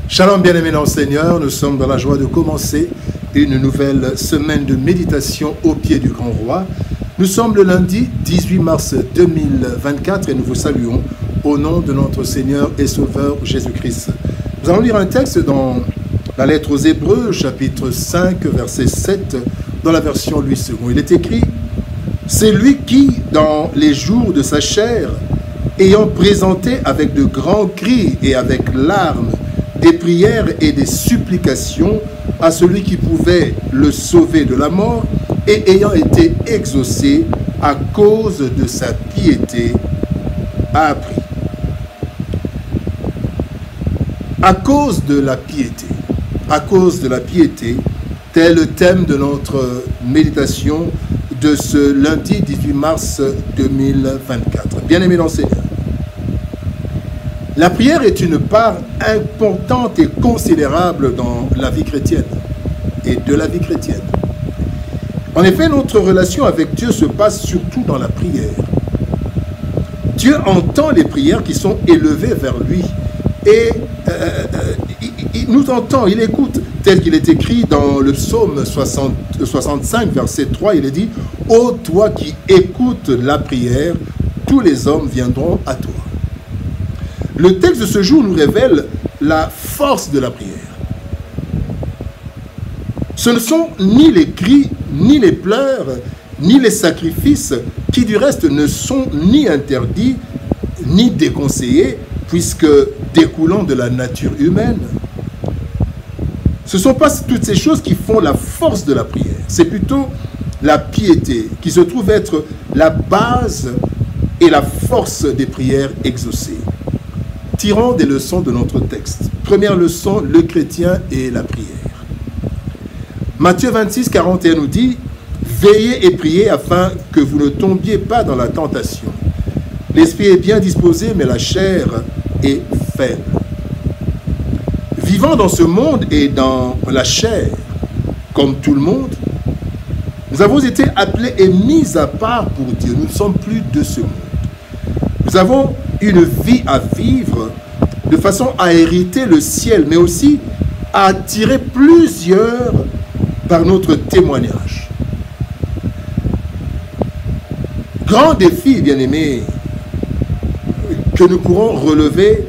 Shalom bien-aimés dans le Seigneur, nous sommes dans la joie de commencer une nouvelle semaine de méditation au pied du Grand Roi. Nous sommes le lundi 18 mars 2024 et nous vous saluons au nom de notre Seigneur et Sauveur Jésus-Christ. Nous allons lire un texte dans la lettre aux Hébreux, chapitre 5, verset 7, dans la version Louis II. Il est écrit « C'est lui qui, dans les jours de sa chair, ayant présenté avec de grands cris et avec larmes, des prières et des supplications à celui qui pouvait le sauver de la mort, et ayant été exaucé à cause de sa piété, a appris. » À cause de la piété. À cause de la piété, tel est le thème de notre méditation de ce lundi 18 mars 2024. Bien-aimés dans le Seigneur, la prière est une part importante et considérable dans la vie chrétienne et de la vie chrétienne. En effet, notre relation avec Dieu se passe surtout dans la prière. Dieu entend les prières qui sont élevées vers lui et il nous entend, il écoute, tel qu'il est écrit dans le psaume 65, verset 3, il est dit « Ô toi qui écoutes la prière, tous les hommes viendront à toi. » Le texte de ce jour nous révèle la force de la prière. Ce ne sont ni les cris, ni les pleurs, ni les sacrifices, qui du reste ne sont ni interdits, ni déconseillés, puisque découlant de la nature humaine. Ce ne sont pas toutes ces choses qui font la force de la prière. C'est plutôt la piété qui se trouve être la base et la force des prières exaucées. Tirons des leçons de notre texte. Première leçon, le chrétien et la prière. Matthieu 26, 41 nous dit « Veillez et priez afin que vous ne tombiez pas dans la tentation. L'esprit est bien disposé, mais la chair est faible. » Vivant dans ce monde et dans la chair, comme tout le monde, nous avons été appelés et mis à part pour Dieu. Nous ne sommes plus de ce monde. Nous avons une vie à vivre de façon à hériter le ciel, mais aussi à attirer plusieurs par notre témoignage. Grand défi, bien-aimés, que nous pourrons relever,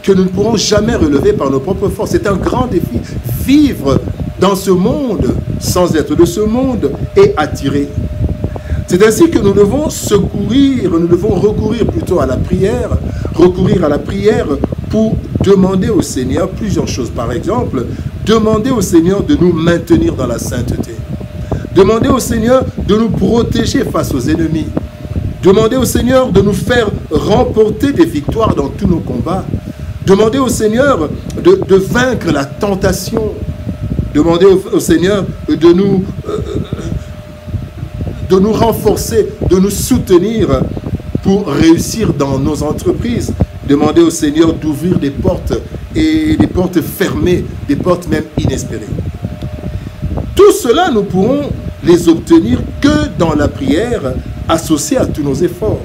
que nous ne pourrons jamais relever par nos propres forces. C'est un grand défi. Vivre dans ce monde sans être de ce monde et attirer. C'est ainsi que nous devons recourir plutôt à la prière, pour demander au Seigneur plusieurs choses. Par exemple, demander au Seigneur de nous maintenir dans la sainteté. Demander au Seigneur de nous protéger face aux ennemis. Demander au Seigneur de nous faire remporter des victoires dans tous nos combats. Demander au Seigneur de vaincre la tentation. Demander au Seigneur de nous renforcer, de nous soutenir pour réussir dans nos entreprises. Demander au Seigneur d'ouvrir des portes et des portes fermées, des portes même inespérées. Tout cela, nous pourrons les obtenir que dans la prière associée à tous nos efforts.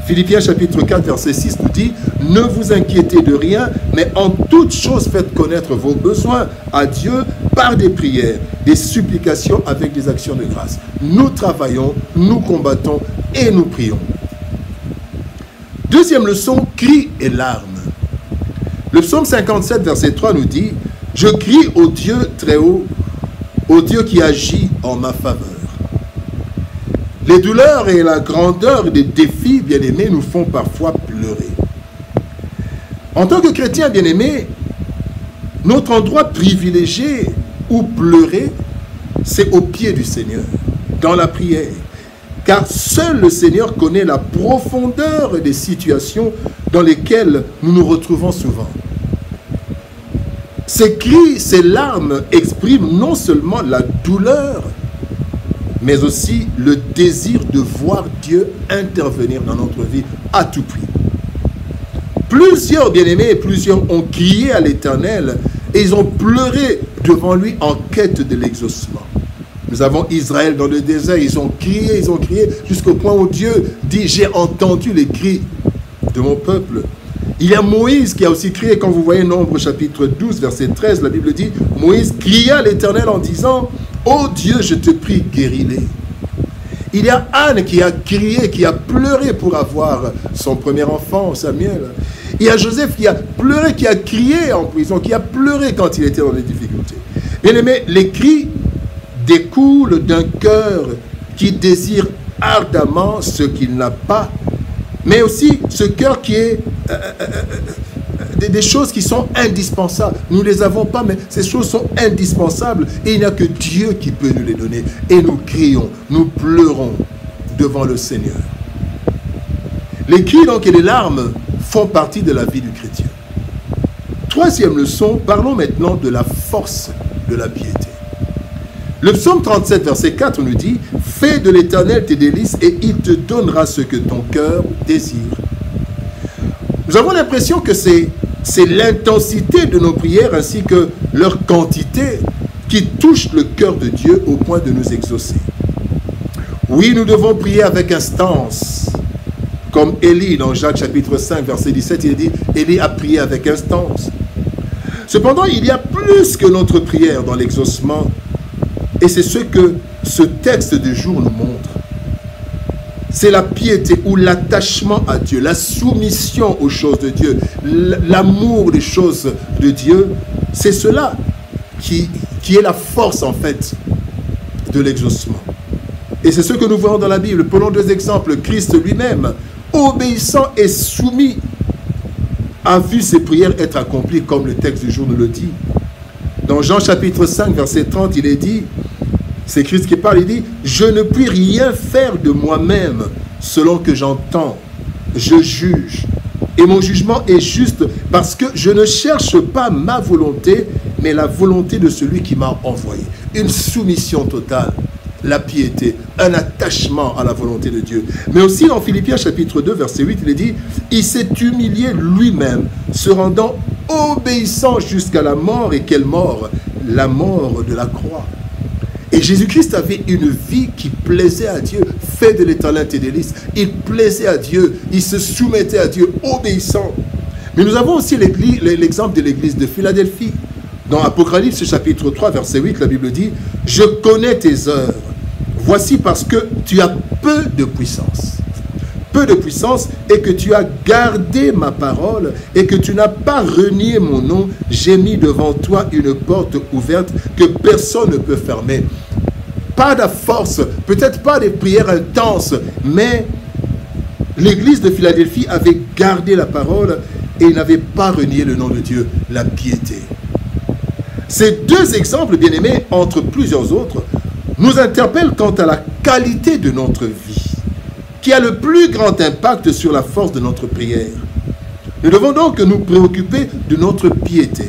Philippiens chapitre 4, verset 6 nous dit « Ne vous inquiétez de rien, mais en toute chose faites connaître vos besoins à Dieu par des prières, des supplications avec des actions de grâce. » Nous travaillons, nous combattons et nous prions. Deuxième leçon, cris et larmes. Le psaume 57, verset 3 nous dit « Je crie au Dieu très haut, au Dieu qui agit en ma faveur. » Les douleurs et la grandeur des défis, bien-aimés, nous font parfois pleurer. En tant que chrétiens, bien-aimés, notre endroit privilégié où pleurer, c'est au pied du Seigneur, dans la prière. Car seul le Seigneur connaît la profondeur des situations dans lesquelles nous nous retrouvons souvent. Ces cris, ces larmes expriment non seulement la douleur, mais aussi le désir de voir Dieu intervenir dans notre vie à tout prix. Plusieurs bien-aimés, plusieurs ont crié à l'Éternel et ils ont pleuré devant lui en quête de l'exaucement. Nous avons Israël dans le désert, ils ont crié jusqu'au point où Dieu dit « J'ai entendu les cris de mon peuple ». Il y a Moïse qui a aussi crié, quand vous voyez Nombre chapitre 12, verset 13, la Bible dit, Moïse cria à l'Éternel en disant, « Ô Dieu, je te prie, guéris-les. » Il y a Anne qui a crié, qui a pleuré pour avoir son premier enfant, Samuel. Il y a Joseph qui a pleuré, qui a crié en prison, qui a pleuré quand il était dans des difficultés. Bien aimé, les cris découlent d'un cœur qui désire ardemment ce qu'il n'a pas, mais aussi ce cœur qui est des choses qui sont indispensables. Nous ne les avons pas, mais ces choses sont indispensables et il n'y a que Dieu qui peut nous les donner. Et nous crions, nous pleurons devant le Seigneur. Les cris donc et les larmes font partie de la vie du chrétien. Troisième leçon, parlons maintenant de la force de la piété. Le psaume 37, verset 4 nous dit « Fais de l'Éternel tes délices et il te donnera ce que ton cœur désire. » Nous avons l'impression que c'est l'intensité de nos prières ainsi que leur quantité qui touche le cœur de Dieu au point de nous exaucer. Oui, nous devons prier avec instance. Comme Élie dans Jacques chapitre 5, verset 17, il dit « Élie a prié avec instance. » Cependant, il y a plus que notre prière dans l'exaucement. Et c'est ce que ce texte du jour nous montre. C'est la piété ou l'attachement à Dieu, la soumission aux choses de Dieu, l'amour des choses de Dieu. C'est cela qui est la force en fait de l'exaucement. Et c'est ce que nous voyons dans la Bible. Prenons deux exemples. Christ lui-même, obéissant et soumis, a vu ses prières être accomplies comme le texte du jour nous le dit. Dans Jean chapitre 5, verset 30, il est dit, c'est Christ qui parle, il dit, « Je ne puis rien faire de moi-même selon que j'entends, je juge. Et mon jugement est juste parce que je ne cherche pas ma volonté, mais la volonté de celui qui m'a envoyé. » Une soumission totale, la piété, un attachement à la volonté de Dieu. Mais aussi en Philippiens chapitre 2, verset 8, il est dit, « Il s'est humilié lui-même, se rendant obéissant jusqu'à la mort. » Et quelle mort? La mort de la croix. Et Jésus-Christ avait une vie qui plaisait à Dieu. Fait de l'Éternel tes délices. Il plaisait à Dieu. Il se soumettait à Dieu, obéissant. Mais nous avons aussi l'exemple de l'église de Philadelphie. Dans Apocalypse chapitre 3, verset 8, la Bible dit, « Je connais tes œuvres. Voici parce que tu as peu de puissance. Peu de puissance et que tu as gardé ma parole et que tu n'as pas renié mon nom. J'ai mis devant toi une porte ouverte que personne ne peut fermer. » Pas de force, peut-être pas des prières intenses, mais l'église de Philadelphie avait gardé la parole et n'avait pas renié le nom de Dieu, la piété. Ces deux exemples, bien aimés, entre plusieurs autres, nous interpellent quant à la qualité de notre vie, qui a le plus grand impact sur la force de notre prière. Nous devons donc nous préoccuper de notre piété,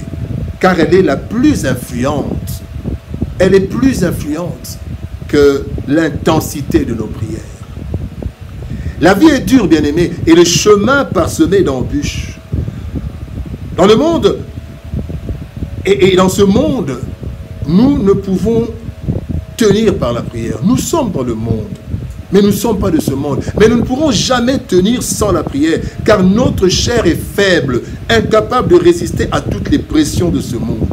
car elle est la plus influente. Elle est plus influente que l'intensité de nos prières. La vie est dure, bien-aimés, et le chemin parsemé d'embûches. Dans le monde, et dans ce monde, nous ne pouvons tenir par la prière. Nous sommes dans le monde, mais nous ne sommes pas de ce monde. Mais nous ne pourrons jamais tenir sans la prière, car notre chair est faible, incapable de résister à toutes les pressions de ce monde.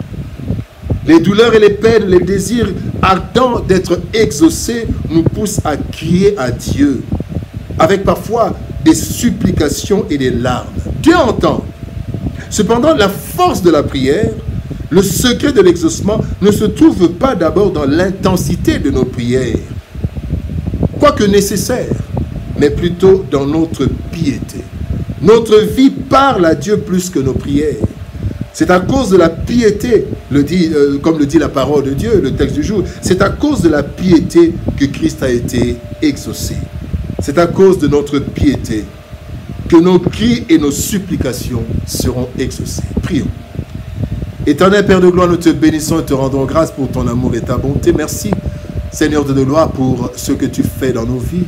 Les douleurs et les peines, les désirs ardents d'être exaucés nous poussent à crier à Dieu, avec parfois des supplications et des larmes. Dieu entend. Cependant, la force de la prière, le secret de l'exaucement ne se trouve pas d'abord dans l'intensité de nos prières, quoique nécessaire, mais plutôt dans notre piété. Notre vie parle à Dieu plus que nos prières. C'est à cause de la piété, comme le dit la parole de Dieu, le texte du jour, c'est à cause de la piété que Christ a été exaucé. C'est à cause de notre piété que nos cris et nos supplications seront exaucés. Prions. Éternel Père de gloire, nous te bénissons et te rendons grâce pour ton amour et ta bonté. Merci, Seigneur de gloire, pour ce que tu fais dans nos vies.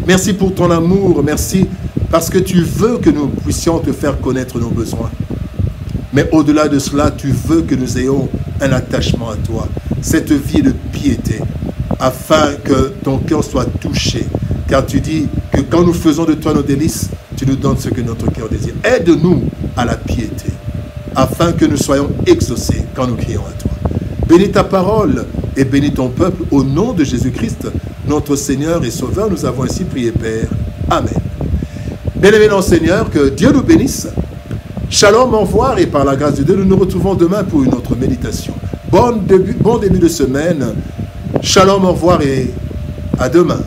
Merci pour ton amour, merci parce que tu veux que nous puissions te faire connaître nos besoins. Mais au-delà de cela, tu veux que nous ayons un attachement à toi, cette vie de piété, afin que ton cœur soit touché. Car tu dis que quand nous faisons de toi nos délices, tu nous donnes ce que notre cœur désire. Aide-nous à la piété, afin que nous soyons exaucés quand nous crions à toi. Bénis ta parole et bénis ton peuple au nom de Jésus-Christ, notre Seigneur et Sauveur. Nous avons ainsi prié, Père. Amen. Bien-aimés dans le Seigneur, que Dieu nous bénisse. Shalom, au revoir, et par la grâce de Dieu, nous nous retrouvons demain pour une autre méditation. Bon début de semaine. Shalom, au revoir et à demain.